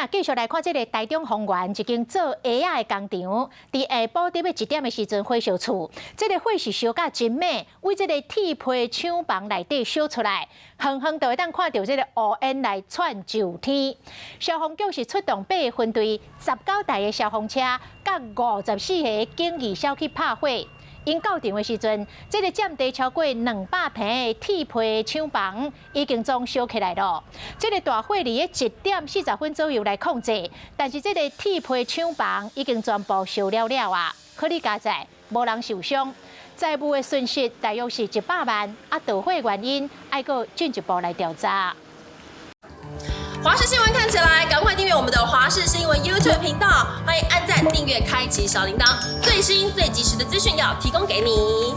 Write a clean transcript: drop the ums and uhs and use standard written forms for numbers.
啊，继续来看这个台中丰原一间做鞋仔的工厂，伫下晡伫要1点的时阵火烧厝，这个火是烧甲真美，为这个铁皮厂房内底烧出来，远远就会当看到这个乌烟来窜上天。消防局是出动8个分队，19台的消防车，甲54个警义小去拍火。因到场的时阵，这个占地超过200平的铁皮厂房已经总烧起来了。这个大火伫咧1点40分左右来控制，但是这个铁皮厂房已经全部烧了了啊！可里加在，无人受伤，财务的损失大约是100万。导火原因还阁进一步来调查。华视新闻看起来，赶快订阅我们的华视新闻 YouTube 频道，欢迎按赞、订阅、开启小铃铛，最新最及时的资讯要提供给你。